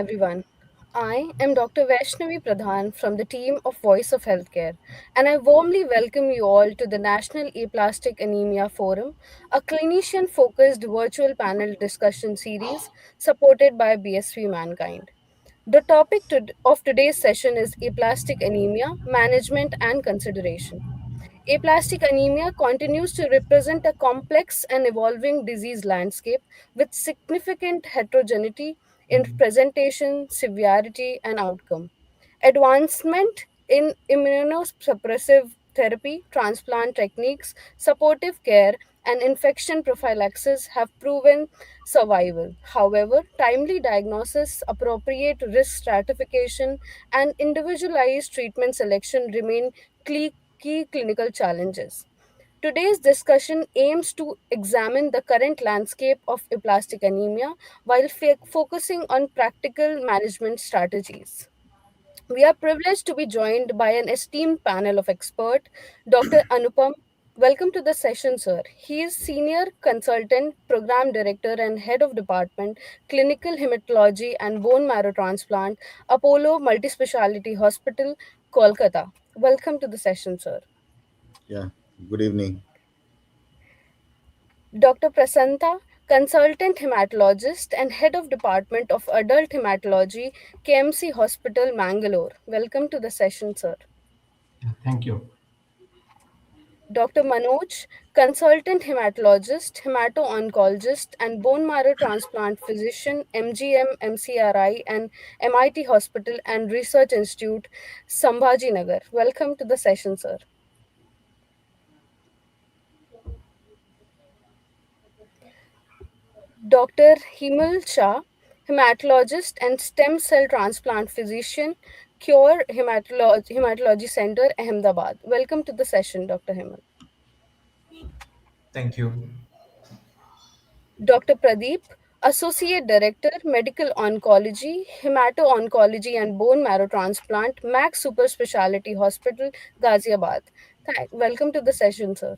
everyone. I am Dr. Vaishnavi Pradhan from the team of Voice of Healthcare, and I warmly welcome you all to the National Aplastic Anemia Forum, a clinician focused virtual panel discussion series supported by BSV Mankind. The topic of today's session is aplastic anemia, management, and consideration. Aplastic anemia continues to represent a complex and evolving disease landscape with significant heterogeneity in presentation, severity, and outcome. Advancement in immunosuppressive therapy, transplant techniques, supportive care, and infection prophylaxis have proven survival. However, timely diagnosis, appropriate risk stratification, and individualized treatment selection remain key clinical challenges. Today's discussion aims to examine the current landscape of aplastic anemia while focusing on practical management strategies. We are privileged to be joined by an esteemed panel of experts, Dr. Anupam. Welcome to the session, sir. He is Senior Consultant, Program Director, and Head of Department, Clinical Hematology and Bone Marrow Transplant, Apollo Multispeciality Hospital, Kolkata. Welcome to the session, sir. Yeah, good evening. Dr. Prashantha, Consultant Hematologist and Head of Department of Adult Hematology, KMC Hospital, Mangalore. Welcome to the session, sir. Thank you. Dr. Manoj, Consultant Hematologist, Haemato-oncologist, and Bone Marrow Transplant Physician, MGM, MCRI, and MIT Hospital and Research Institute, Sambhajinagar. Welcome to the session, sir. Dr. Himal Shah, hematologist and stem cell transplant physician, QURE Hematology Center, Ahmedabad. Welcome to the session, Dr. Himal. Thank you. Dr. Pradeep, Associate Director, Medical Oncology, Hemato-oncology and Bone Marrow Transplant, Max Super Speciality Hospital, Ghaziabad. Welcome to the session, sir.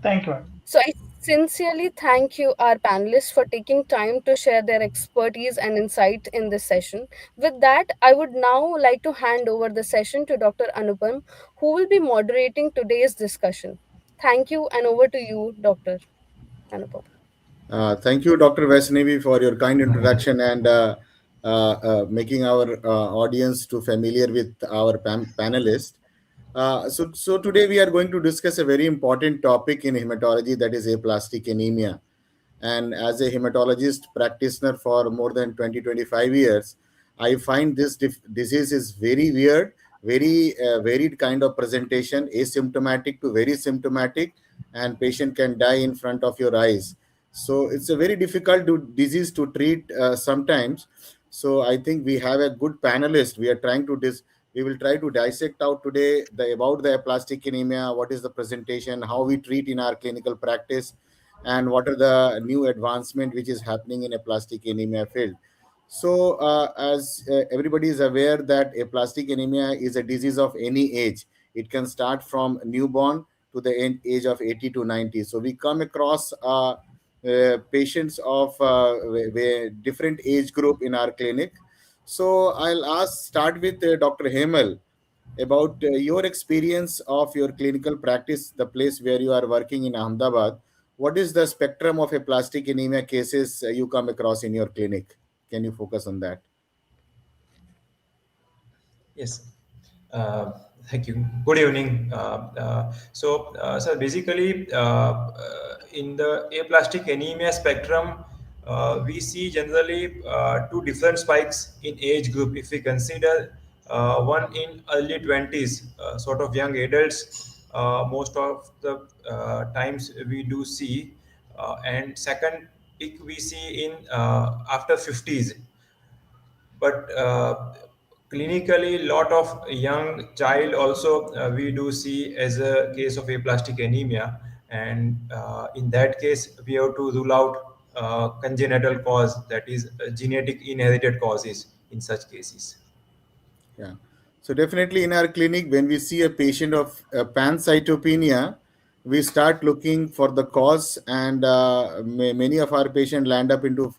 Thank you. So I sincerely thank you, our panelists, for taking time to share their expertise and insight in this session. With that, I would now like to hand over the session to Dr. Anupam, who will be moderating today's discussion. Thank you, and over to you, Dr. Anupam. Thank you, Dr. Vaishnavi, for your kind introduction and making our audience to familiar with our panelists. So today we are going to discuss a very important topic in hematology, that is aplastic anemia. And as a hematologist practitioner for more than 20-25 years, I find this disease is very weird, very varied kind of presentation, asymptomatic to very symptomatic, and patient can die in front of your eyes. So it's a very difficult disease to treat sometimes. So I think we have a good panelist. We will try to dissect out today about the aplastic anemia, what is the presentation, how we treat in our clinical practice, and what are the new advancement which is happening in aplastic anemia field. So as everybody is aware that aplastic anemia is a disease of any age. It can start from newborn to the age of 80 to 90. So we come across patients of different age group in our clinic. So I'll start with Dr. Hemal about your experience of your clinical practice, the place where you are working in Ahmedabad. What is the spectrum of aplastic anemia cases you come across in your clinic? Can you focus on that? Yes. Uh, Thank you. Good evening. So basically, in the aplastic anemia spectrum, we see generally two different spikes in age group. If we consider one in early 20s, sort of young adults, most of the times we do see, and second peak we see in after 50s, but clinically lot of young child also we do see as a case of aplastic anemia, and in that case we have to rule out congenital cause, that is genetic inherited causes in such cases. Yeah. So definitely in our clinic, when we see a patient of pancytopenia, we start looking for the cause, and many of our patients land up into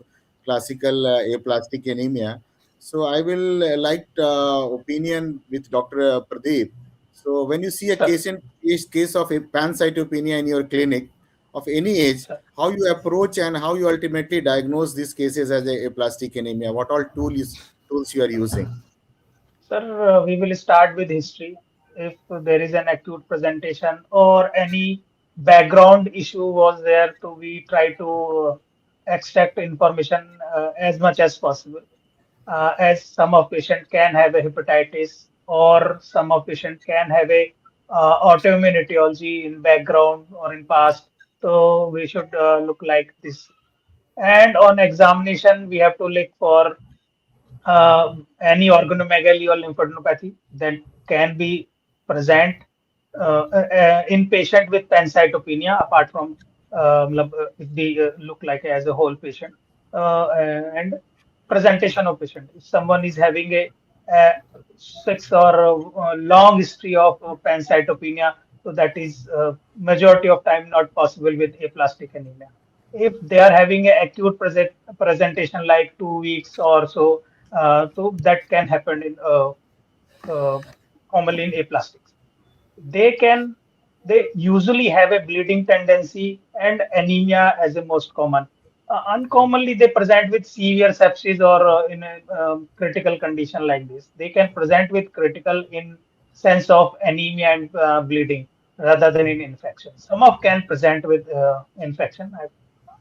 classical aplastic anemia. So I will like opinion with Dr. Pradeep. So when you see a Sir, case of a pancytopenia in your clinic of any age, sir, how you approach and how you ultimately diagnose these cases as a aplastic anemia? What all tools you are using? sir, we will start with history. If there is an acute presentation or any background issue was there, to we try to extract information as much as possible. As some of patient can have a hepatitis or some of patient can have a autoimmune etiology in background or in past. So we should look like this. And on examination, we have to look for any organomegaly or lymphadenopathy that can be present in patient with pancytopenia, apart from if they look like as a whole patient, and presentation of patient. If someone is having a 6 or long history of pancytopenia, so that is majority of time not possible with aplastic anemia. If they are having a acute presentation like 2 weeks or so, so that can happen in uh, commonly in aplastics. They can they usually have a bleeding tendency and anemia as a most common. Uncommonly, they present with severe sepsis or in a critical condition like this. They can present with critical in sense of anemia and bleeding rather than in infection. Some of can present with infection.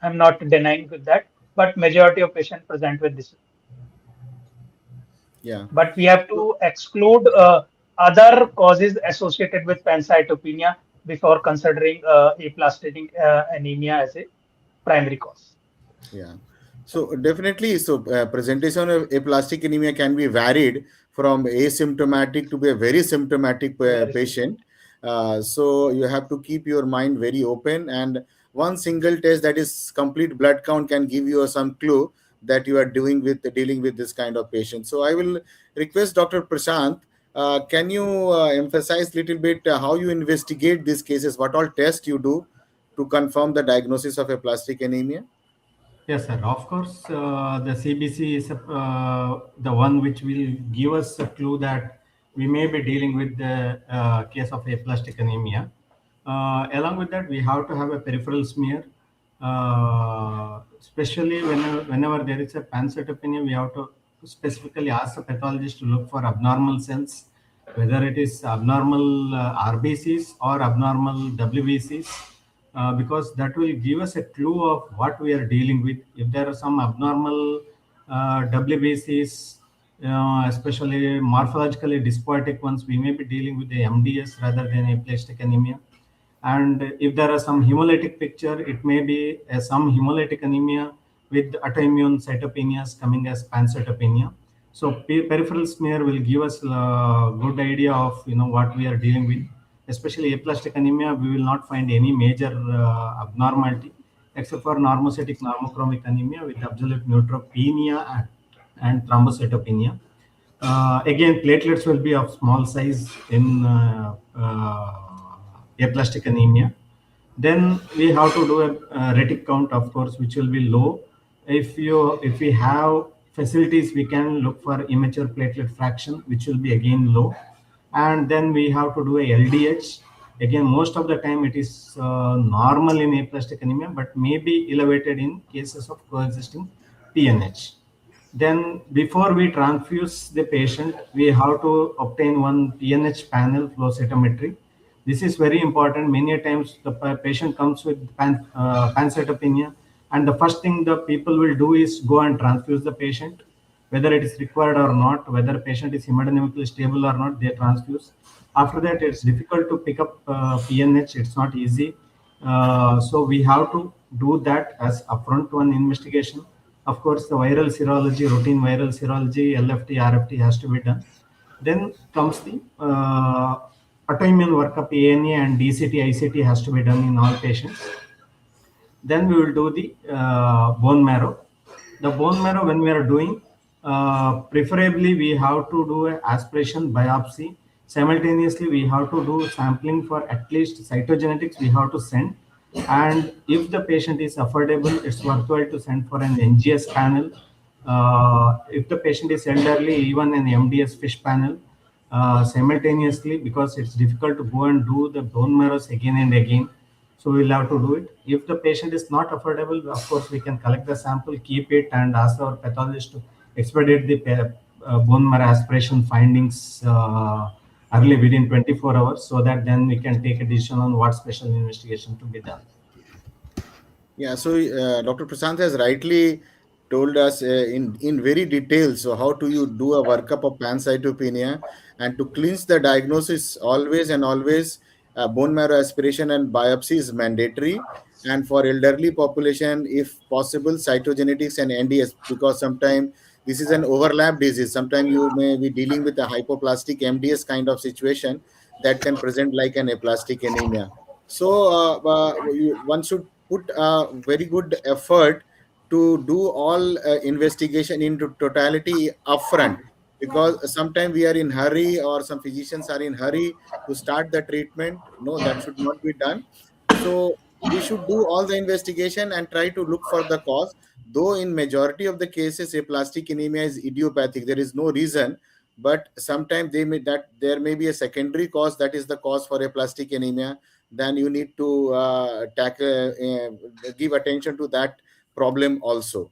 I'm not denying with that, but majority of patients present with this. Yeah. But we have to exclude other causes associated with pancytopenia before considering aplastic anemia as a primary cause. Yeah. So definitely, so presentation of aplastic anemia can be varied from asymptomatic to be a very symptomatic Very simple. patient. So you have to keep your mind very open, and one single test, that is complete blood count, can give you some clue that you are dealing with this kind of patient. So I will request Dr. Prashant. Can you emphasize little bit how you investigate these cases? What all tests you do to confirm the diagnosis of aplastic anemia? Yes, sir. Of course, the CBC is the one which will give us a clue that we may be dealing with the case of aplastic anemia. Along with that, we have to have a peripheral smear, especially whenever there is a pancytopenia. We have to specifically ask the pathologist to look for abnormal cells, whether it is abnormal RBCs or abnormal WBCs, because that will give us a clue of what we are dealing with. If there are some abnormal WBCs, especially morphologically dyspoetic ones, we may be dealing with the MDS rather than aplastic anemia. And if there are some hemolytic picture, it may be some hemolytic anemia with autoimmune cytopenias coming as pancytopenia. So peripheral smear will give us a good idea of what we are dealing with. Especially aplastic anemia, we will not find any major abnormality except for normocytic normochromic anemia with absolute neutropenia and thrombocytopenia. Again, platelets will be of small size in aplastic anemia. Then we have to do a retic count, of course, which will be low. If we have facilities, we can look for immature platelet fraction, which will be again low. And then we have to do a LDH. Again, most of the time it is normal in aplastic anemia, but may be elevated in cases of coexisting PNH. Then before we transfuse the patient, we have to obtain one PNH panel flow cytometry. This is very important. Many times the patient comes with pancytopenia, and the first thing the people will do is go and transfuse the patient, whether it is required or not, whether patient is hemodynamically stable or not, they transfuse. After that, it's difficult to pick up PNH. It's not easy. So we have to do that as upfront one investigation. Of course, the viral serology, routine viral serology, LFT, RFT has to be done. Then comes the autoimmune workup, ANA and DCT, ICT has to be done in all patients. Then we will do the bone marrow. The bone marrow, when we are doing, preferably we have to do an aspiration biopsy. Simultaneously, we have to do sampling for at least cytogenetics we have to send. And if the patient is affordable, it's worthwhile to send for an NGS panel. If the patient is elderly, even an MDS fish panel simultaneously, because it's difficult to go and do the bone marrows again and again. So we'll have to do it. If the patient is not affordable, of course, we can collect the sample, keep it, and ask our pathologist to expedite the bone marrow aspiration findings early within 24 hours, so that then we can take a decision on what special investigation to be done. Yeah, so Dr. Prashant has rightly told us in very detail. So how do you do a workup of pancytopenia, and to clinch the diagnosis, always and always bone marrow aspiration and biopsy is mandatory. And for elderly population, if possible, cytogenetics and NDS, because sometimes this is an overlap disease. Sometimes you may be dealing with a hypoplastic MDS kind of situation that can present like an aplastic anemia. So one should put a very good effort to do all investigation into totality upfront, because sometimes we are in hurry, or some physicians are in hurry to start the treatment. No, that should not be done. So we should do all the investigation and try to look for the cause. Though in majority of the cases aplastic anemia is idiopathic, there is no reason, but sometimes there may be a secondary cause that is the cause for aplastic anemia. Then you need to give attention to that problem also.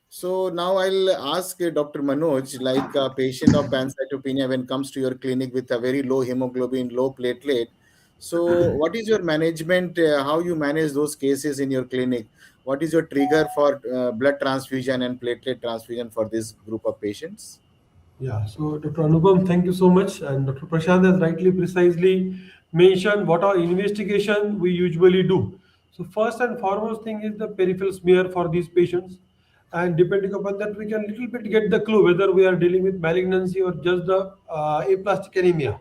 So now I'll ask Dr. Manoj, like a patient of pancytopenia when comes to your clinic with a very low hemoglobin, low platelet. So what is your management? How you manage those cases in your clinic? What is your trigger for blood transfusion and platelet transfusion for this group of patients? Yeah, so Dr. Anupam, thank you so much. And Dr. Prashant has rightly, precisely mentioned what our investigation we usually do. So first and foremost thing is the peripheral smear for these patients. And depending upon that, we can little bit get the clue whether we are dealing with malignancy or just the aplastic anemia.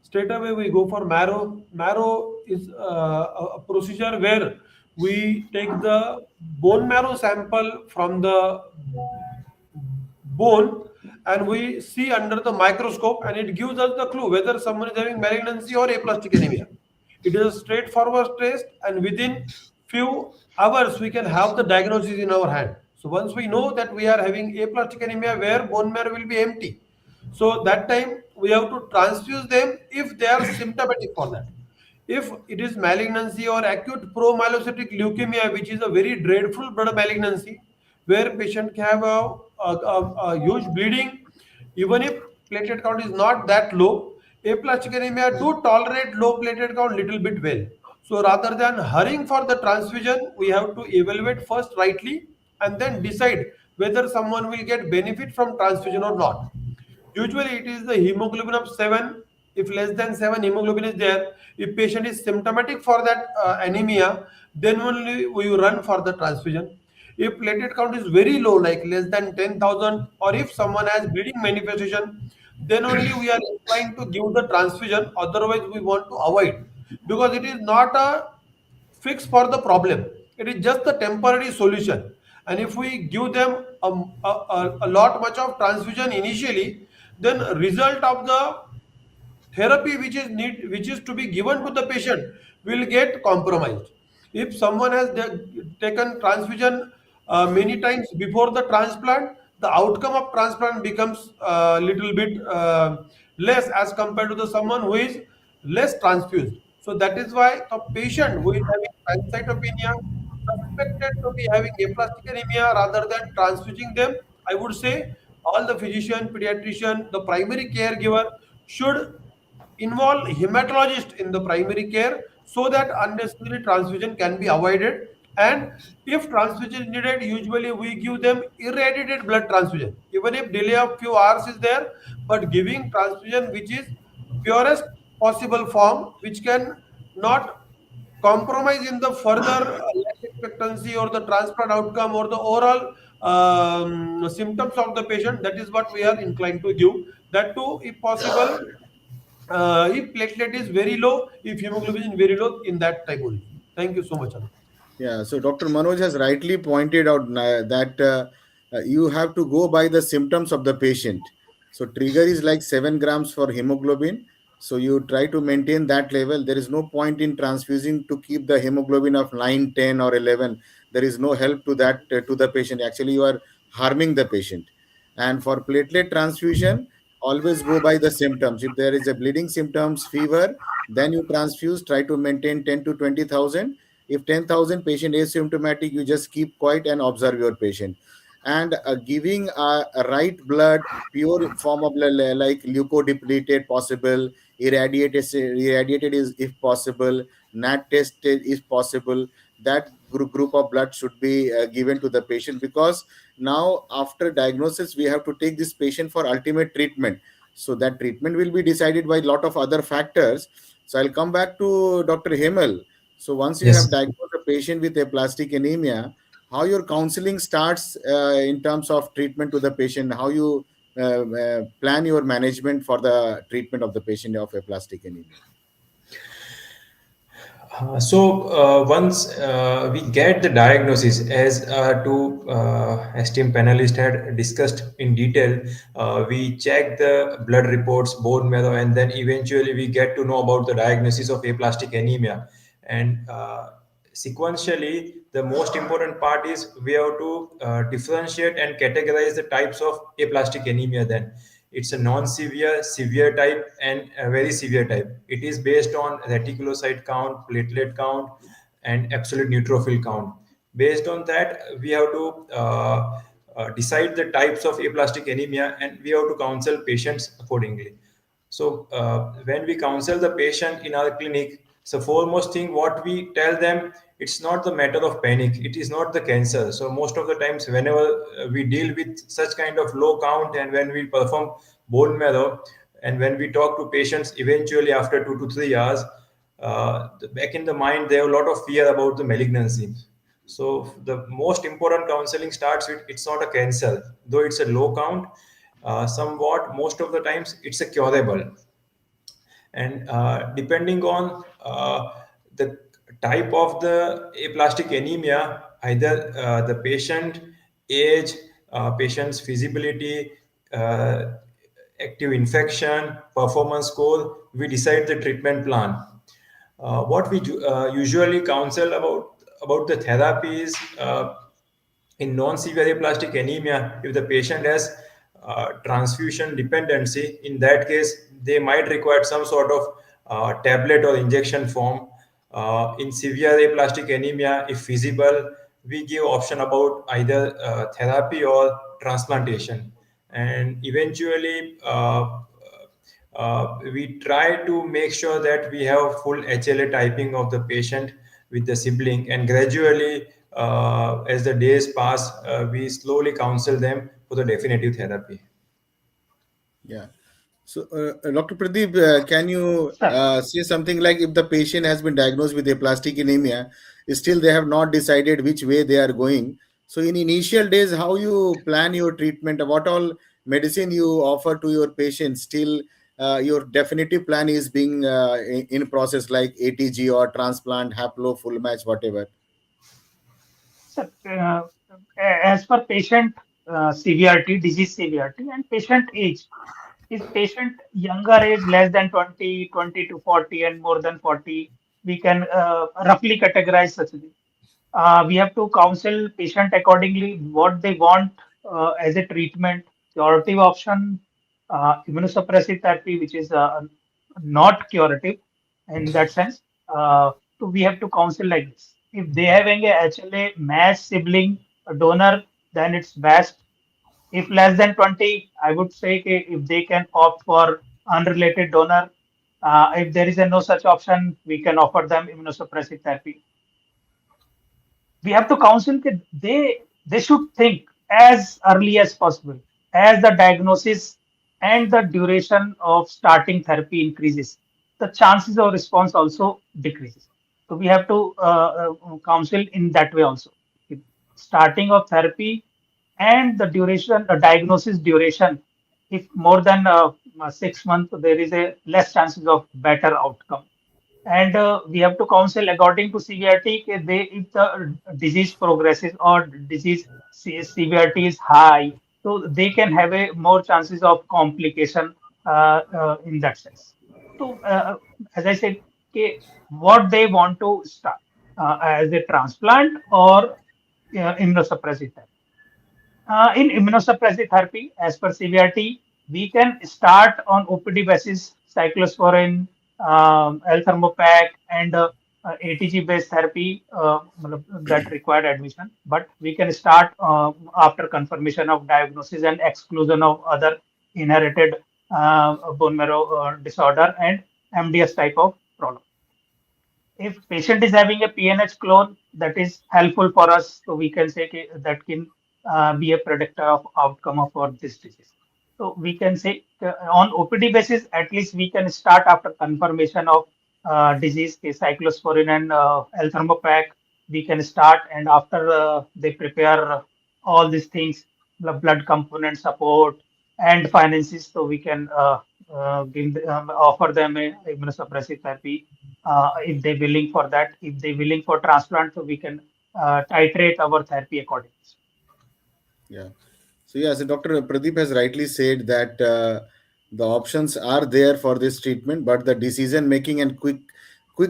Straight away, we go for marrow. Marrow is a procedure where we take the bone marrow sample from the bone and we see under the microscope, and it gives us the clue whether someone is having malignancy or aplastic anemia. It is a straightforward test, and within few hours we can have the diagnosis in our hand. So once we know that we are having aplastic anemia where bone marrow will be empty, so that time we have to transfuse them if they are symptomatic for that. If it is malignancy or acute promyelocytic leukemia, which is a very dreadful blood malignancy, where patient can have a huge bleeding, even if platelet count is not that low, aplastic anemia do tolerate low platelet count little bit well. So rather than hurrying for the transfusion, we have to evaluate first rightly and then decide whether someone will get benefit from transfusion or not. Usually it is the hemoglobin of 7. If less than 7 hemoglobin is there, if patient is symptomatic for that anemia, then only we run for the transfusion. If platelet count is very low, like less than 10,000, or if someone has bleeding manifestation, then only we are inclined to give the transfusion. Otherwise, we want to avoid, because it is not a fix for the problem. It is just the temporary solution. And if we give them a lot much of transfusion initially, then result of the therapy which is to be given to the patient will get compromised. If someone has taken transfusion many times before the transplant, the outcome of transplant becomes a little bit less as compared to the someone who is less transfused. So that is why the patient who is having pancytopenia, suspected to be having aplastic anemia, rather than transfusing them, I would say all the physician, pediatrician, the primary caregiver should involve hematologist in the primary care, so that unnecessary transfusion can be avoided. And if transfusion is needed, usually we give them irradiated blood transfusion, even if delay of few hours is there, but giving transfusion which is purest possible form, which can not compromise in the further life expectancy or the transplant outcome or the overall symptoms of the patient. That is what we are inclined to give. That too, if possible, if platelet is very low, if hemoglobin is very low, in that type only. Thank you so much, Anu. Yeah, so Dr. Manoj has rightly pointed out that you have to go by the symptoms of the patient. So trigger is like 7 grams for hemoglobin, So you try to maintain that level. There is no point in transfusing to keep the hemoglobin of 9, 10, or 11. There is no help to that, to the patient. Actually, you are harming the patient. And for platelet transfusion, always go by the symptoms. If there is a bleeding symptoms, fever, then you transfuse. Try to maintain 10 to 20,000. If 10,000 patient asymptomatic, you just keep quiet and observe your patient. And giving a right blood, pure form of blood, like leukodepleted possible, irradiated is if possible, nat tested is possible. That group of blood should be given to the patient, because now after diagnosis we have to take this patient for ultimate treatment. So that treatment will be decided by a lot of other factors. So I'll come back to Dr. Hemal. So once you have Yes. diagnosed a patient with aplastic anemia, how your counseling starts in terms of treatment to the patient, how you plan your management for the treatment of the patient of aplastic anemia. Once we get the diagnosis, as two esteemed panelists had discussed in detail, we check the blood reports, bone marrow, and then eventually we get to know about the diagnosis of aplastic anemia. And sequentially, the most important part is we have to differentiate and categorize the types of aplastic anemia. Then it's a non-severe, severe type, and a very severe type. It is based on reticulocyte count, platelet count, and absolute neutrophil count. Based on that, we have to decide the types of aplastic anemia, and we have to counsel patients accordingly. So when we counsel the patient in our clinic, so foremost thing what we tell them, it's not the matter of panic. It is not the cancer. So most of the times, whenever we deal with such kind of low count, and when we perform bone marrow, and when we talk to patients, eventually after 2 to 3 hours, back in the mind, they have a lot of fear about the malignancy. So the most important counseling starts with it's not a cancer, though it's a low count. Somewhat most of the times it's a curable, and depending on the type of the aplastic anemia, either the patient age, patient's feasibility, uh, active infection, performance score, we decide the treatment plan. What we usually counsel about the therapies in non-severe aplastic anemia, if the patient has transfusion dependency, in that case they might require some sort of tablet or injection form. In severe aplastic anemia, if feasible, we give option about either therapy or transplantation. And eventually we try to make sure that we have full HLA typing of the patient with the sibling, and gradually, as the days pass, we slowly counsel them for the definitive therapy. Yeah. So, Dr. Pradeep, can you Sir, say something like, if the patient has been diagnosed with aplastic anemia, still they have not decided which way they are going. So, in initial days, how you plan your treatment, what all medicine you offer to your patients, still your definitive plan is being in process, like ATG or transplant, haplo, full match, whatever. sir, as per patient severity, disease severity, and patient age, is patient younger age less than 20, 20 to 40, and more than 40, we can roughly categorize such a thing. We have to counsel patient accordingly what they want as a treatment, curative option, immunosuppressive therapy, which is not curative in that sense. So we have to counsel like this. If they having a HLA match sibling donor, then it's best. If less than 20, I would say if they can opt for unrelated donor. If there is a no such option, we can offer them immunosuppressive therapy. We have to counsel that they should think as early as possible, as the diagnosis and the duration of starting therapy increases, the chances of response also decreases. So we have to counsel in that way also. If starting of therapy and the duration, the diagnosis duration, if more than 6 months, there is a less chances of better outcome. And we have to counsel according to severity. If the disease progresses or disease severity is high, so they can have a more chances of complication in that sense. So, as I said, okay, what they want to start as a transplant or immunosuppressive therapy. In immunosuppressive therapy, as per severity, we can start on OPD basis, cyclosporin, L-thermopac, and ATG based therapy that required admission. But we can start after confirmation of diagnosis and exclusion of other inherited bone marrow disorder and MDS type of problem. If patient is having a PNH clone, that is helpful for us, so we can say that can be a predictor of outcome of for this disease. So we can say on OPD basis, at least we can start after confirmation of disease, cyclosporin and L-thermopac. We can start, and after they prepare all these things, the blood component support and finances, so we can offer them a immunosuppressive therapy if they're willing for that. If they're willing for transplant, so we can titrate our therapy accordingly. Yeah. So yeah, so Dr. Pradeep has rightly said that the options are there for this treatment, but the decision making and quick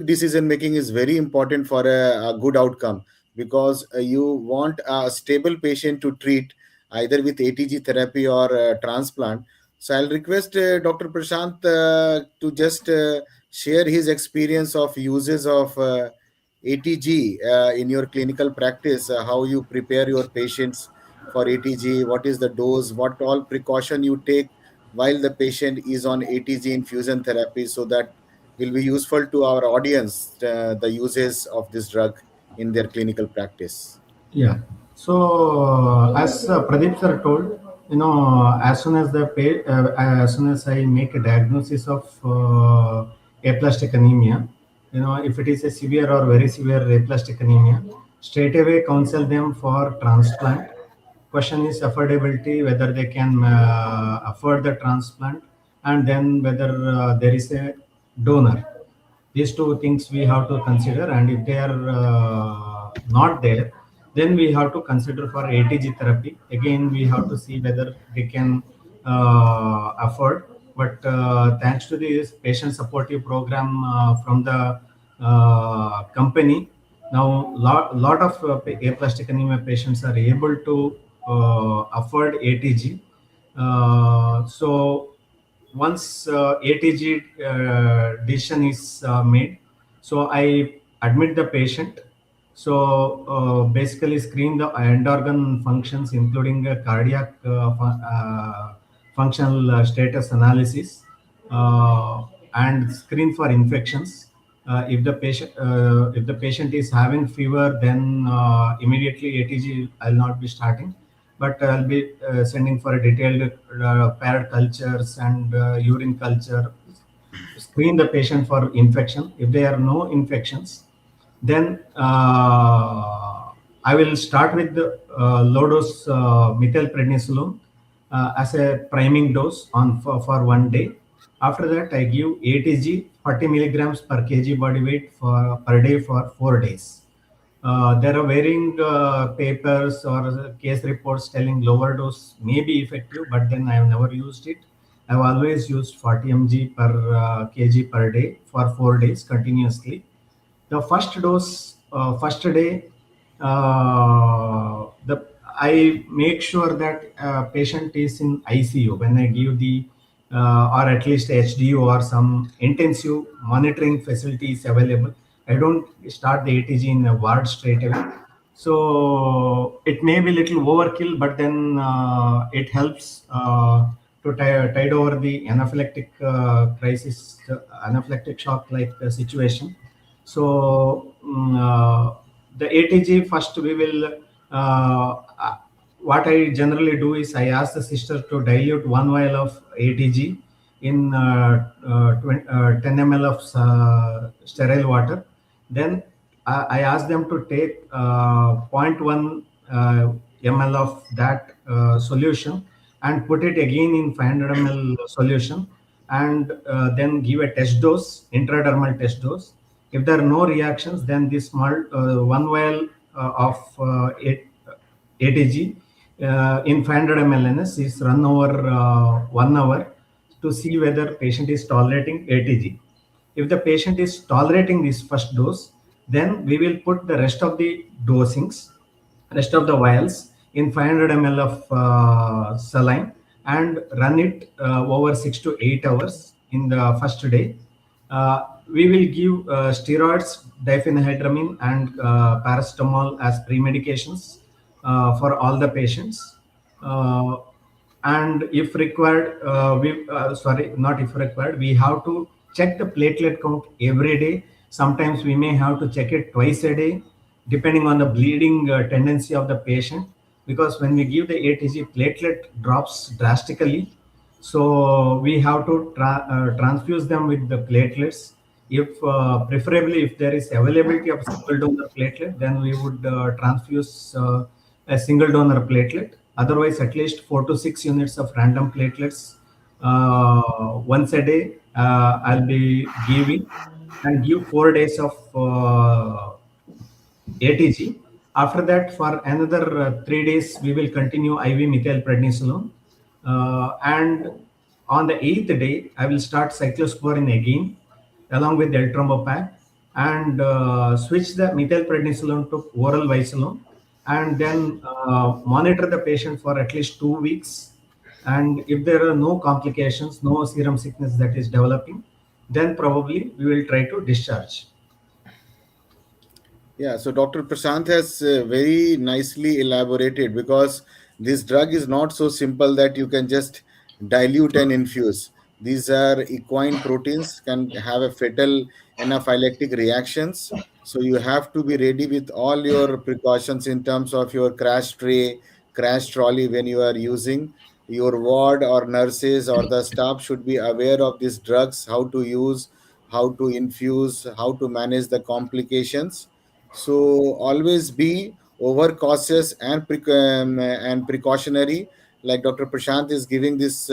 decision making is very important for a good outcome, because you want a stable patient to treat either with ATG therapy or transplant. So I'll request Dr. Prashant to just share his experience of uses of ATG in your clinical practice, how you prepare your patients for ATG, what is the dose, what all precaution you take while the patient is on ATG infusion therapy, so that will be useful to our audience, the uses of this drug in their clinical practice. Yeah. So as Pradeep sir told, as soon as as soon as I make a diagnosis of aplastic anemia, if it is a severe or very severe aplastic anemia, straight away counsel them for transplant. Question is affordability, whether they can afford the transplant, and then whether there is a donor. These two things we have to consider, and if they are not there, then we have to consider for ATG therapy. Again, we have to see whether they can afford. But thanks to this patient supportive program from the company, now lot of aplastic anemia patients are able to afford ATG. So once ATG decision is made, so I admit the patient. So basically screen the end organ functions, including cardiac functional status analysis, and screen for infections. If the patient is having fever, then immediately ATG I'll not be starting, but I'll be sending for a detailed paired cultures and urine culture, screen the patient for infection. If there are no infections, then I will start with the low dose methylprednisolone as a priming dose for 1 day. After that, I give ATG 40 milligrams per kg body weight per day for 4 days. There are varying papers or case reports telling lower dose may be effective, but then I have never used it. I've always used 40 mg per kg per day for 4 days continuously. The first dose, first day, the I make sure that patient is in ICU when I give the or at least HDU or some intensive monitoring facilities available. I don't start the ATG in a ward straight away. So it may be little overkill, but then it helps to tide over the anaphylactic crisis, anaphylactic shock like situation. So the ATG first we will. What I generally do is I ask the sister to dilute 1 vial of ATG in 10 ml of sterile water. Then I ask them to take 0.1 ml of that solution and put it again in 500 ml solution, and then give a test dose, intradermal test dose. If there are no reactions, then this small 1 vial of ATG in 500 ml NS is run over 1 hour to see whether patient is tolerating ATG. If the patient is tolerating this first dose, then we will put the rest of the dosings, rest of the vials in 500 ml of saline and run it over 6 to 8 hours in the first day. We will give steroids, diphenhydramine, and paracetamol as pre-medications for all the patients. Uh, and if required, sorry, not if required, we have to check the platelet count every day. Sometimes we may have to check it twice a day, depending on the bleeding tendency of the patient. Because when we give the ATG, platelet drops drastically, so we have to transfuse them with the platelets. If preferably if there is availability of single donor platelet, then we would transfuse a single donor platelet. Otherwise, at least 4 to 6 units of random platelets once a day I'll be giving, and give 4 days of ATG. After that, for another 3 days, we will continue IV methylprednisolone. And on the eighth day, I will start cyclosporin again, along with eltrombopag, and switch the methylprednisolone to oral visolone, and then monitor the patient for at least 2 weeks. And if there are no complications, no serum sickness that is developing, then probably we will try to discharge. Yeah, so Dr. Prashant has very nicely elaborated, because this drug is not so simple that you can just dilute and infuse. These are equine proteins, can have a fatal anaphylactic reactions. So you have to be ready with all your precautions in terms of your crash tray, crash trolley when you are using. Your ward or nurses or the staff should be aware of these drugs, how to use, how to infuse, how to manage the complications. So always be over cautious and and precautionary. Like Dr. Prashant is giving this,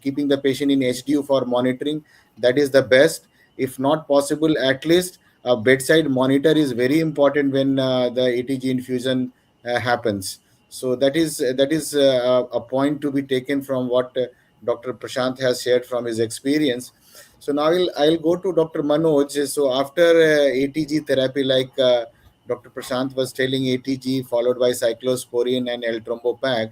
keeping the patient in HDU for monitoring. That is the best. If not possible, at least a bedside monitor is very important when the ATG infusion happens. So that is a point to be taken from what Dr. Prashant has shared from his experience. So now I'll go to Dr. Manoj. So after ATG therapy, like Dr. Prashant was telling, ATG followed by cyclosporine and L-trombopag.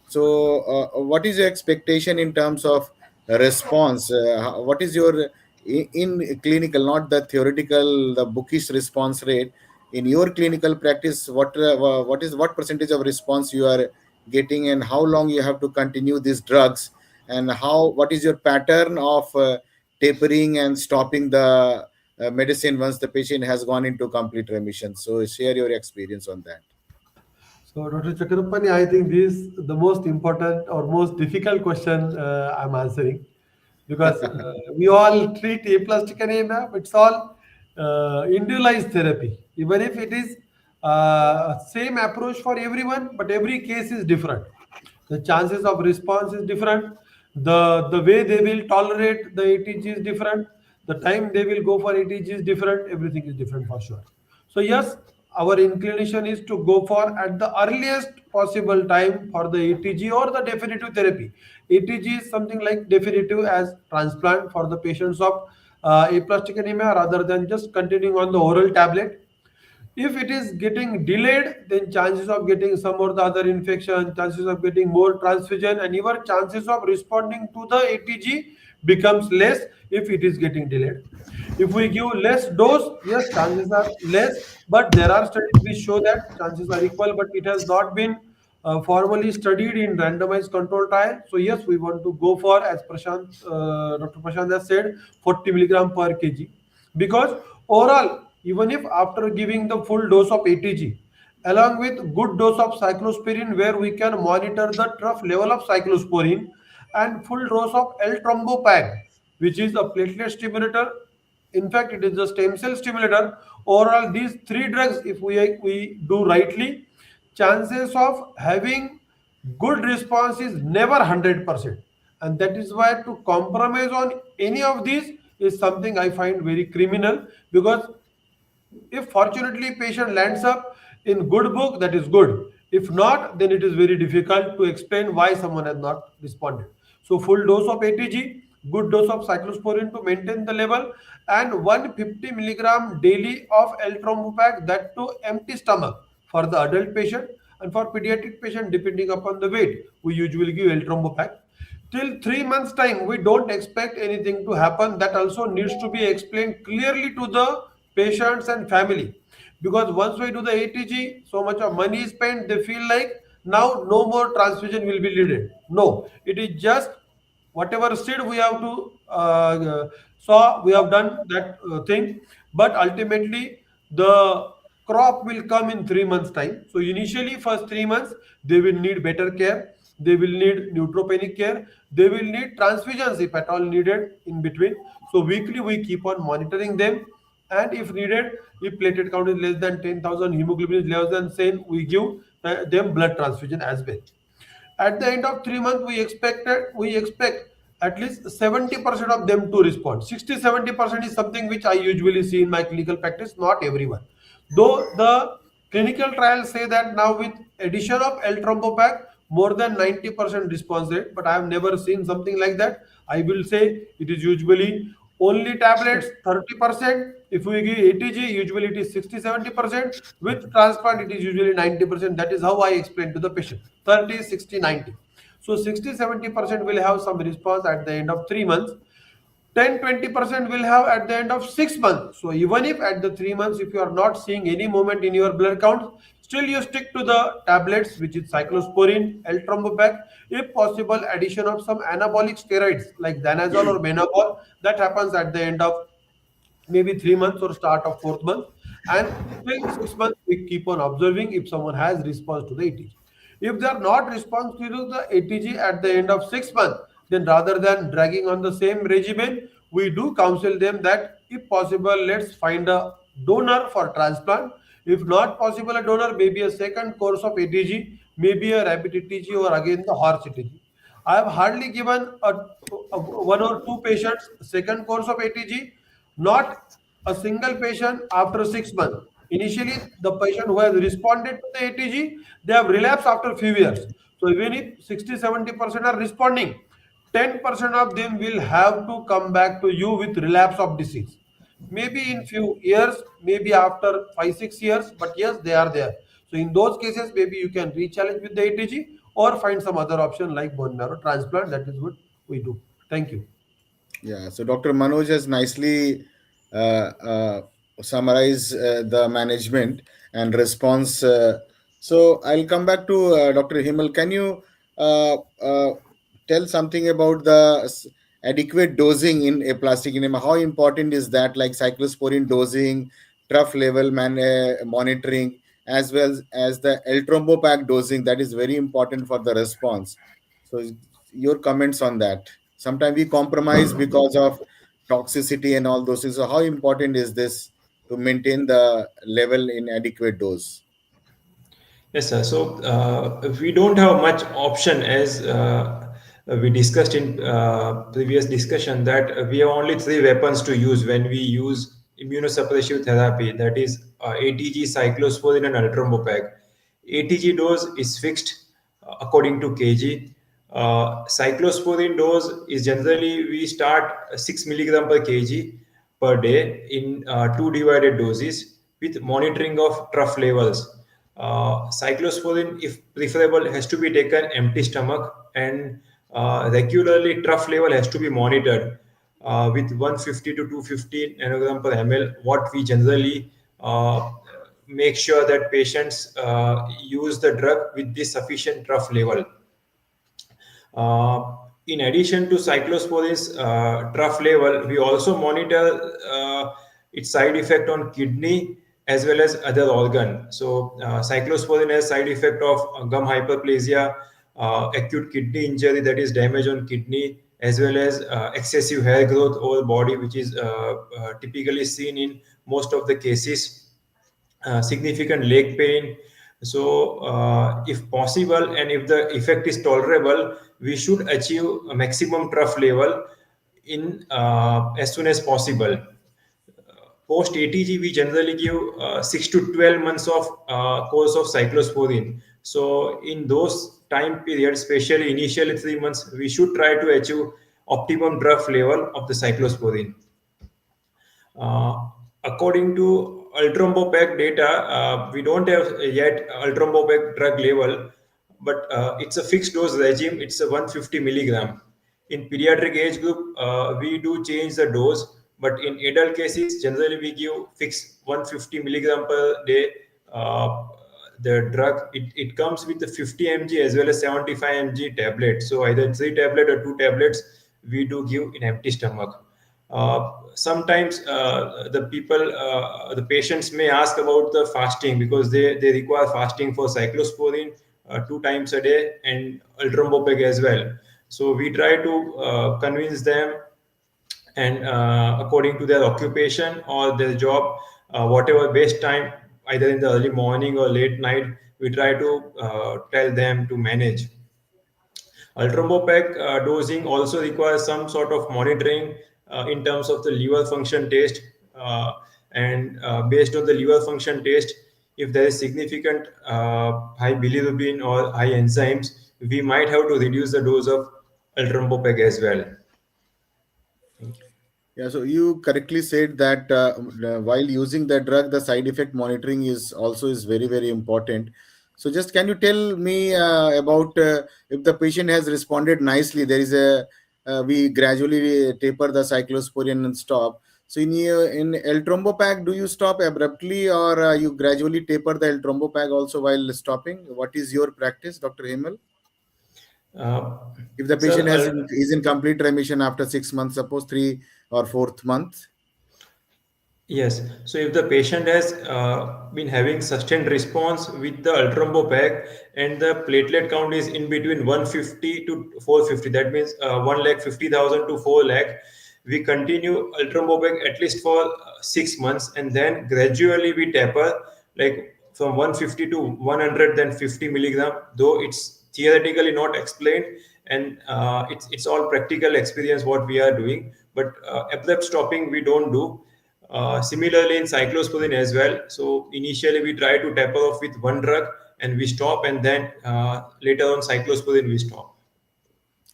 So what is your expectation in terms of response? What is your in clinical, not the theoretical, the bookish response rate in your clinical practice? What percentage of response you are getting, and how long you have to continue these drugs, and how what is your pattern of tapering and stopping the medicine once the patient has gone into complete remission? So share your experience on that. So, Dr. Chakrapani, I think this is the most important or most difficult question I'm answering, because we all treat aplastic anemia, but it's all individualized therapy. Even if it is same approach for everyone, but every case is different. The chances of response is different. The way they will tolerate the ATG is different. The time they will go for ATG is different. Everything is different for sure. So yes, our inclination is to go for at the earliest possible time for the ATG or the definitive therapy. ATG is something like definitive as transplant for the patients of aplastic anemia, rather than just continuing on the oral tablet. If it is getting delayed, then chances of getting some or the other infection, chances of getting more transfusion, and even chances of responding to the ATG becomes less if it is getting delayed. If we give less dose, yes, chances are less, but there are studies which show that chances are equal, but it has not been formally studied in randomized control trial. So yes, we want to go for, as Dr. Prashant has said, 40 milligram per kg, because oral, even if after giving the full dose of ATG, along with good dose of cyclosporine, where we can monitor the trough level of cyclosporine, and full dose of L-trombopag, which is a platelet stimulator. In fact, it is a stem cell stimulator. Overall, these three drugs, if we do rightly, chances of having good response is never 100%. And that is why to compromise on any of these is something I find very criminal, because if fortunately patient lands up in good book, that is good. If not, then it is very difficult to explain why someone has not responded. So full dose of ATG, good dose of cyclosporine to maintain the level, and 150 milligram daily of L-Thrombopag, that to empty stomach for the adult patient, and for pediatric patient, depending upon the weight, we usually give L-Thrombopag. Till 3 months time, we don't expect anything to happen. That also needs to be explained clearly to the patients and family, because once we do the ATG, so much of money is spent, they feel like now no more transfusion will be needed. No, it is just whatever seed we have to saw, we have done that thing, but ultimately the crop will come in 3 months time. So initially first 3 months they will need better care, they will need neutropenic care, they will need transfusions if at all needed in between. So weekly we keep on monitoring them, and if needed, if platelet count is less than 10,000, hemoglobin is less than 10, we give them blood transfusion as well. At the end of 3 months, we expect at least 70% of them to respond. 60-70% is something which I usually see in my clinical practice, not everyone. Though the clinical trials say that now with addition of L-Thrombopag, more than 90% response rate, but I have never seen something like that. I will say it is usually only tablets 30%. If we give ATG, usually it is 60-70%. With transplant, it is usually 90%. That is how I explain to the patient. 30, 60, 90. So 60-70% will have some response at the end of 3 months. 10-20% will have at the end of 6 months. So even if at the 3 months, if you are not seeing any movement in your blood count, still you stick to the tablets, which is cyclosporine, L-Thrombopag, if possible, addition of some anabolic steroids like danazol or menabol. That happens at the end of maybe 3 months or start of fourth month, and till 6 months we keep on observing if someone has response to the ATG. If they are not responsive to the ATG at the end of 6 months, then rather than dragging on the same regimen, we do counsel them that if possible, let's find a donor for transplant. If not possible a donor, maybe a second course of ATG, maybe a rabbit ATG or again the horse ATG. I have hardly given one or two patients second course of ATG, not a single patient after 6 months. Initially, the patient who has responded to the ATG, they have relapsed after a few years. So even if 60-70% are responding, 10% of them will have to come back to you with relapse of disease. Maybe in few years, maybe after 5-6 years, but yes, they are there. So in those cases, maybe you can re-challenge with the ATG or find some other option like bone marrow transplant. That is what we do. Thank you. Yeah, so Dr. Manoj has nicely summarized the management and response. So I'll come back to Dr. Himal. Can you tell something about the adequate dosing in aplastic anemia? How important is that, like cyclosporine dosing, trough level monitoring, as well as the L-Thrombopag dosing? That is very important for the response. So your comments on that. Sometimes we compromise because of toxicity and all those things. So how important is this to maintain the level in adequate dose? Yes, sir. So we don't have much option, as we discussed in previous discussion, that we have only three weapons to use when we use immunosuppressive therapy. That is ATG, cyclosporine, and Altrambopag. ATG dose is fixed according to kg. Cyclosporine dose is generally we start 6 milligram per kg per day in two divided doses with monitoring of trough levels. Cyclosporine, if preferable, has to be taken empty stomach, and regularly trough level has to be monitored with 150 to 250 nanogram per ml. What we generally make sure that patients use the drug with the sufficient trough level. In addition to cyclosporine's trough level, we also monitor its side effect on kidney as well as other organ. So cyclosporine has side effect of gum hyperplasia, acute kidney injury, that is damage on kidney, as well as excessive hair growth over body, which is typically seen in most of the cases, significant leg pain. So, if possible and if the effect is tolerable, we should achieve a maximum trough level in as soon as possible. Post ATG, we generally give 6 to 12 months of course of cyclosporine. So, in those time periods, especially initially 3 months, we should try to achieve optimum drug level of the cyclosporine. Uh, According to ultrampopec data, we don't have yet ultrampopec drug level, but it's a fixed dose regime. It's a 150 milligram. In pediatric age group, we do change the dose, but in adult cases, generally we give fixed 150 milligram per day. Uh, the drug it comes with the 50 mg as well as 75 mg tablet. So either 3 tablet or 2 tablets we do give in empty stomach. Sometimes the patients may ask about the fasting because they require fasting for cyclosporine 2 times a day and ultrampopeg as well. So we try to convince them, and according to their occupation or their job, whatever best time, either in the early morning or late night, we try to tell them to manage. Ultrampopec dosing also requires some sort of monitoring in terms of the liver function test. Based on the liver function test, if there is significant high bilirubin or high enzymes, we might have to reduce the dose of ultrampopec as well. Yeah, so you correctly said that while using the drug, the side effect monitoring is very very important. So just can you tell me about if the patient has responded nicely, there is a we gradually taper the cyclosporin and stop. So in L-Trombopag, do you stop abruptly or you gradually taper the L-Trombopag also while stopping? What is your practice, Dr. Himal? Uh, If the Sir, patient is in complete remission after 6 months, suppose three or fourth month. yes. So if the patient has been having sustained response with the ultrampopeg and the platelet count is in between 150 to 450, that means 1 lakh 50,000 to 4 lakh, we continue ultrampopeg at least for 6 months, and then gradually we taper like from 150 to 100, then 50 milligram, though it's theoretically not explained, and it's all practical experience what we are doing, but abrupt stopping we don't do. Similarly, in cyclosporin as well. So initially we try to taper off with one drug and we stop, and then later on cyclosporin we stop.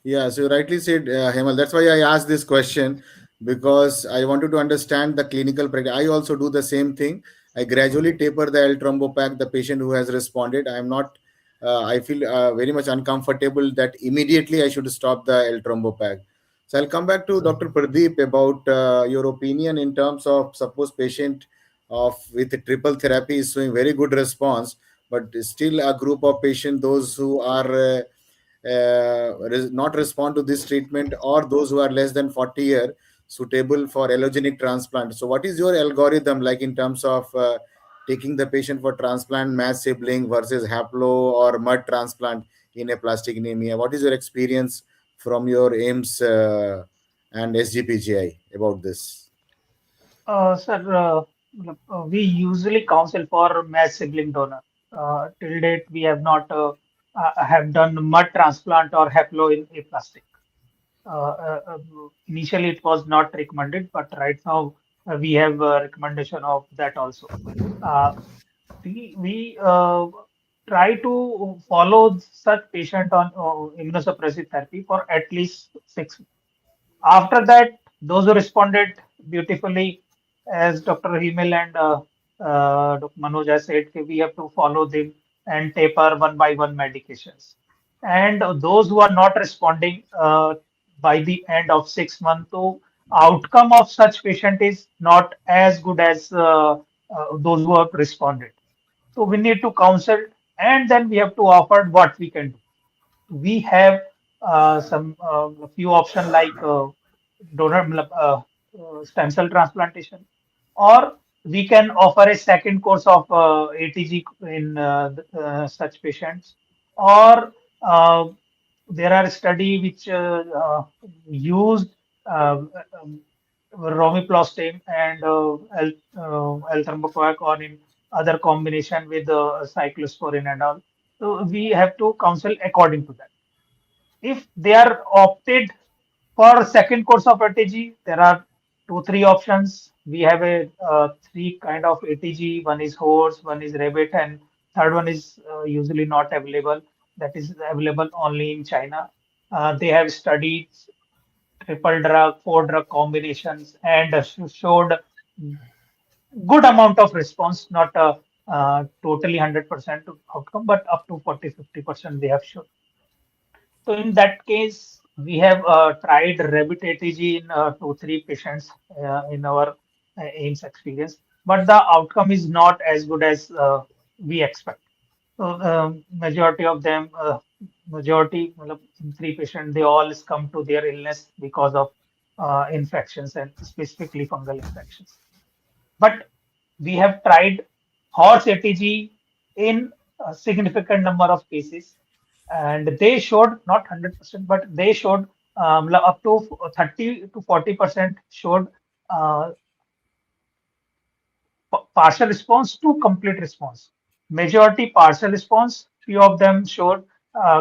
Yeah, so you rightly said, Hemal. That's why I asked this question because I wanted to understand the clinical practice. I also do the same thing. I gradually taper the L-Trombopag, the patient who has responded. I am not, I feel very much uncomfortable that immediately I should stop the L-Trombopag. So I'll come back to Dr. Pradeep about your opinion in terms of suppose patient of with triple therapy is showing very good response, but still a group of patients, those who are not respond to this treatment or those who are less than 40 year suitable for allogenic transplant. So what is your algorithm like in terms of taking the patient for transplant mass sibling versus haplo or mud transplant in a plastic anemia? What is your experience from your aims and sgpgi about this? Sir, we usually counsel for match sibling donor. Till date, we have not have done mud transplant or haplo in aplastic. Initially, it was not recommended, but right now we have a recommendation of that also. Uh, we try to follow such patient on immunosuppressive therapy for at least 6 months. After that, those who responded beautifully, as Dr. Himal and Dr. Manoj has said, we have to follow them and taper one by one medications. And those who are not responding by the end of 6 months, so outcome of such patient is not as good as those who have responded. So we need to counsel, and then we have to offer what we can do. We have some few options like donor stem cell transplantation, or we can offer a second course of ATG in such patients, or there are study which used uh, um, romiplastim and L-thermocoac or in other combination with cyclosporin and all. So we have to counsel according to that. If they are opted for second course of ATG, there are two, three options. We have a three kind of ATG. One is horse, one is rabbit, and third one is usually not available. That is available only in China. They have studied triple drug, four drug combinations, and showed good amount of response, not totally 100% outcome, but up to 40-50% they have shown. So in that case, we have tried Rebit-ATG in 2-3 patients in our AIMS experience, but the outcome is not as good as we expect. So majority of them, majority matlab, in 3 patients, they all come to their illness because of infections and specifically fungal infections. But we have tried horse ATG in a significant number of cases, and they showed not 100%, but they showed up to 30 to 40% showed uh, partial response to complete response. Majority partial response, few of them showed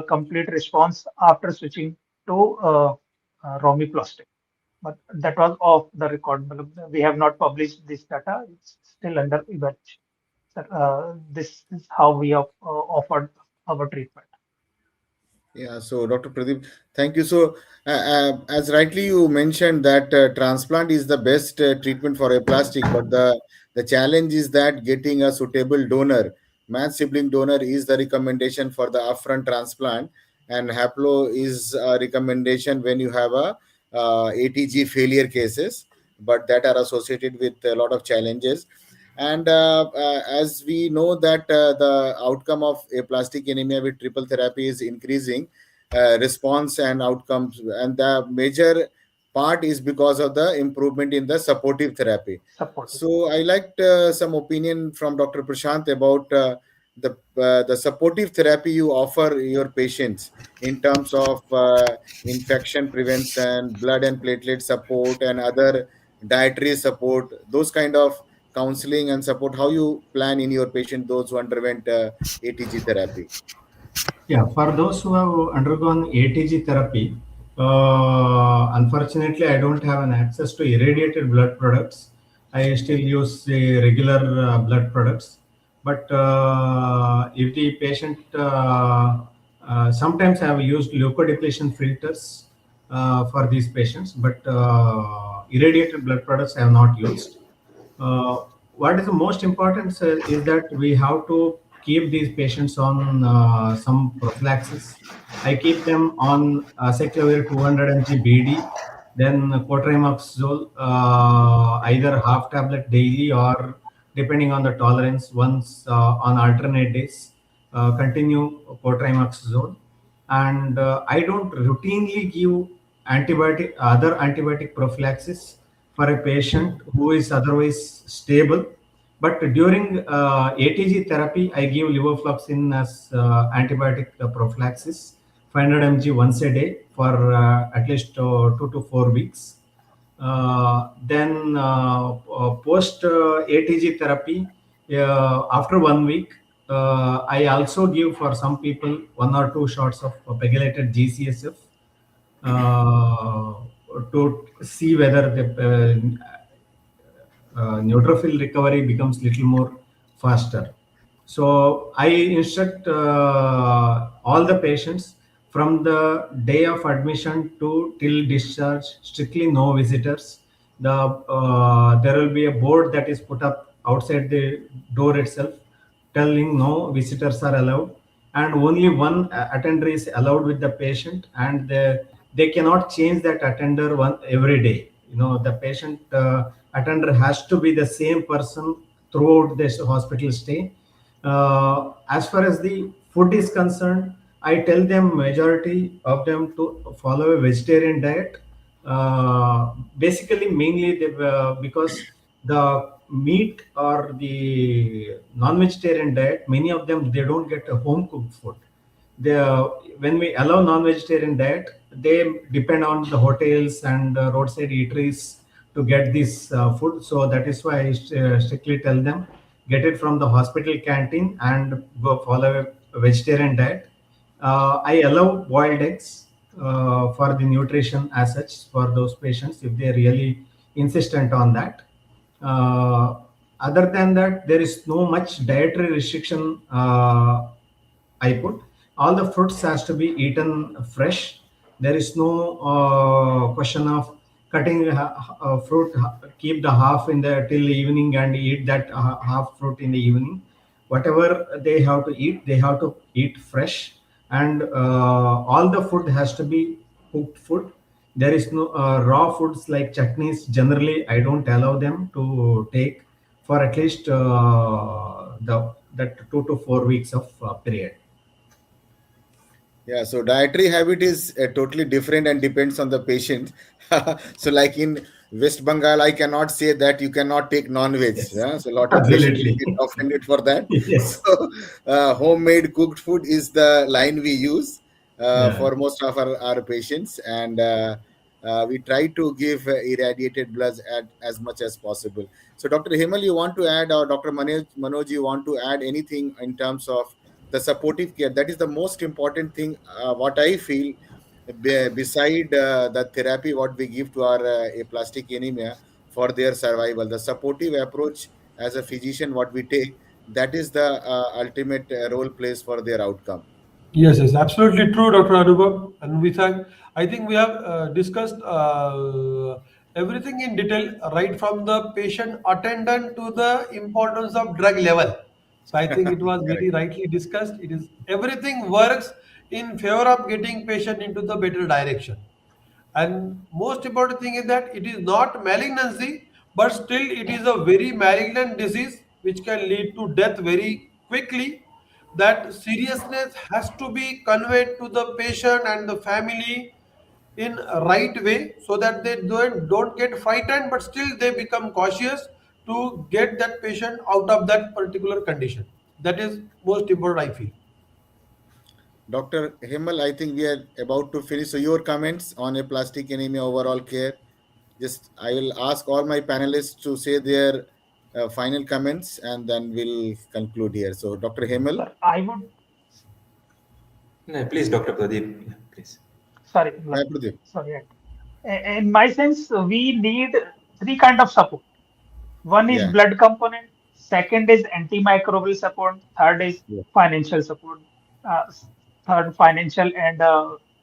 complete response after switching to romiplastic. But that was off the record. We have not published this data. It's still under evaluation. So, this is how we have offered our treatment. Yeah, so Dr. Pradeep, thank you. So, as rightly you mentioned that transplant is the best treatment for aplastic, but the challenge is that getting a suitable donor, match sibling donor, is the recommendation for the upfront transplant, and haplo is a recommendation when you have a ATG failure cases, but that are associated with a lot of challenges. And as we know that the outcome of aplastic anemia with triple therapy is increasing, response and outcomes, and the major part is because of the improvement in the supportive therapy. Supportive. So I liked some opinion from Dr. Prashant about the supportive therapy you offer your patients in terms of infection prevention, blood and platelet support, and other dietary support, those kind of counseling and support, how you plan in your patient those who underwent ATG therapy. Yeah, for those who have undergone ATG therapy, unfortunately, I don't have an access to irradiated blood products. I still use the regular blood products. But if the patient, sometimes I have used leukodepletion filters for these patients, but irradiated blood products I have not used. Uh, what is the most important is that we have to keep these patients on some prophylaxis. I keep them on acyclovir 200 mg BD, then cotrimoxazole, either half tablet daily or depending on the tolerance, once on alternate days. Continue cotrimoxazole, and I don't routinely give other antibiotic prophylaxis for a patient who is otherwise stable. But during ATG therapy, I give levofloxacin as antibiotic prophylaxis, 500 mg once a day for at least 2 to 4 weeks. Then post ATG therapy, after 1 week, I also give for some people 1 or 2 shots of pegylated GCSF uh, to see whether the neutrophil recovery becomes little more faster. So I instruct all the patients from the day of admission to till discharge, strictly no visitors. There will be a board that is put up outside the door itself, telling no visitors are allowed, and only one attender is allowed with the patient, and they cannot change that attender one every day. The patient attender has to be the same person throughout this hospital stay. As far as the food is concerned, I tell them majority of them to follow a vegetarian diet. Basically, mainly because the meat or the non-vegetarian diet, many of them they don't get a home cooked food. They, when we allow non-vegetarian diet, they depend on the hotels and roadside eateries to get this food. So that is why I strictly tell them get it from the hospital canteen and go follow a vegetarian diet. I allow boiled eggs for the nutrition as such for those patients if they really insistent on that. Uh, Other than that, there is no much dietary restriction. I put all the fruits has to be eaten fresh. There is no question of cutting fruit, keep the half in the till evening and eat that half fruit in the evening. Whatever they have to eat, they have to eat fresh, and all the food has to be cooked food. There is no raw foods like chutneys. Generally, I don't allow them to take for at least the that 2 to 4 weeks of period. Yeah, so dietary habit is totally different and depends on the patient. So, like in West Bengal, I cannot say that you cannot take non-veg. Yes, Yeah? So, a lot of patients will absolutely. get offended for that. Yes. So, homemade cooked food is the line we use Yeah. for most of our patients, and we try to give irradiated bloods as much as possible. So, Dr. Himal, you want to add, or Dr. Manoj, you want to add anything in terms of the supportive care? That is the most important thing, what I feel, beside the therapy what we give to our aplastic anemia for their survival, the supportive approach as a physician what we take, that is the ultimate role plays for their outcome. Yes, yes, absolutely true, Dr. Anupam. And I think we have discussed everything in detail, right from the patient attendant to the importance of drug level. So I think it was very Correct. rightly discussed. It is everything works in favor of getting patient into the better direction. And most important thing is that it is not malignancy, but still it is a very malignant disease which can lead to death very quickly. That seriousness has to be conveyed to the patient and the family in a right way so that they don't get frightened, but still they become cautious to get that patient out of that particular condition. That is most important, I feel. Dr. Himal, I think we are about to finish. So your comments on aplastic anemia overall care. Just I will ask all my panelists to say their final comments, and then we'll conclude here. So, Dr. Himal. Sir, I would, No, please, Dr. Pradeep. Yeah, please. sorry, Yeah, Pradeep. sorry. In my sense, we need three kind of support. One is Yeah. blood component, second is antimicrobial support, third is Yeah. financial support, uh, third financial and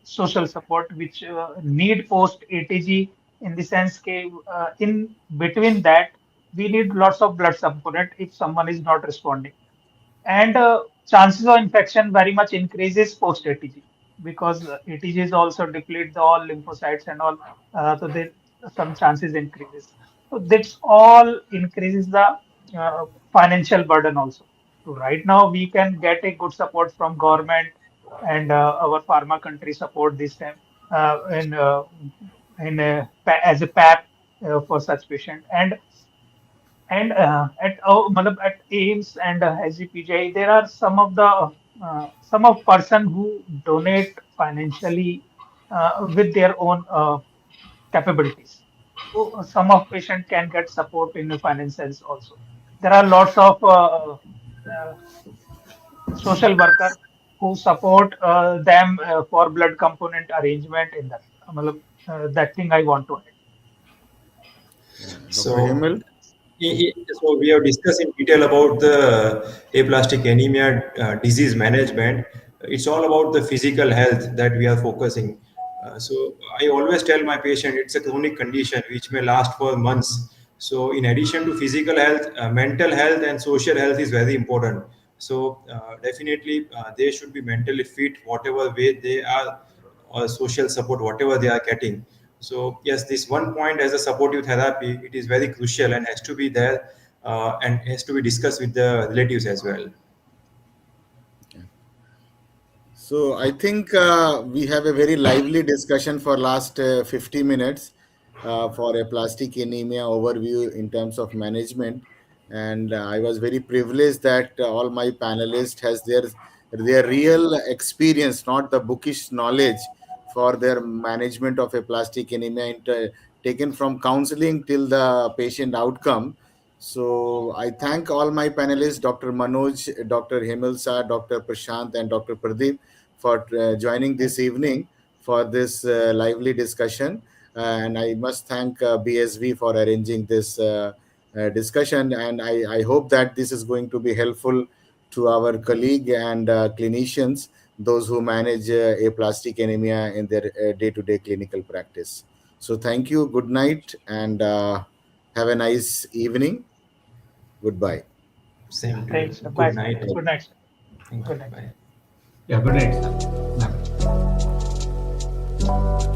social support, which need post ATG in the sense that in between that we need lots of blood component if someone is not responding. And chances of infection very much increases post ATG because ATGs also deplete the all lymphocytes and all, so there some chances increases. So that's all increases the financial burden also. So right now we can get a good support from government and our pharma country support this time as a PAP for such patient. And matlab at AIMS and SGPGI, there are some of person who donate financially with their own capabilities. So some of patient can get support in the finances also. There are lots of uh, social worker who support them for blood component arrangement in that. Matlab, that thing I want to add. Yeah. Dr. So, Himal. so we have discussed in detail about the aplastic anemia disease management. It's all about the physical health that we are focusing. So I always tell my patient it's a chronic condition which may last for months. So in addition to physical health, mental health and social health is very important. So definitely they should be mentally fit, whatever way they are, or social support, whatever they are getting. So yes, this one point as a supportive therapy, it is very crucial and has to be there and has to be discussed with the relatives as well. So I think we have a very lively discussion for last 50 minutes for a plastic anemia overview in terms of management, and I was very privileged that all my panelists has their real experience, not the bookish knowledge, for their management of a plastic anemia, taken from counseling till the patient outcome. So I thank all my panelists, Dr. Manoj, Dr. Hemilsa, Dr. Prashant, and Dr. Pradeep for joining this evening for this lively discussion. And I must thank BSV for arranging this discussion. And I hope that this is going to be helpful to our colleague and clinicians those who manage aplastic anemia in their day-to-day clinical practice. So thank you, good night, and have a nice evening. Goodbye. Same to Thanks, you. sir. Bye, Good sir. night. Good night, sir. Thank you. Good night. Bye. Yeah, good night, sir. Bye.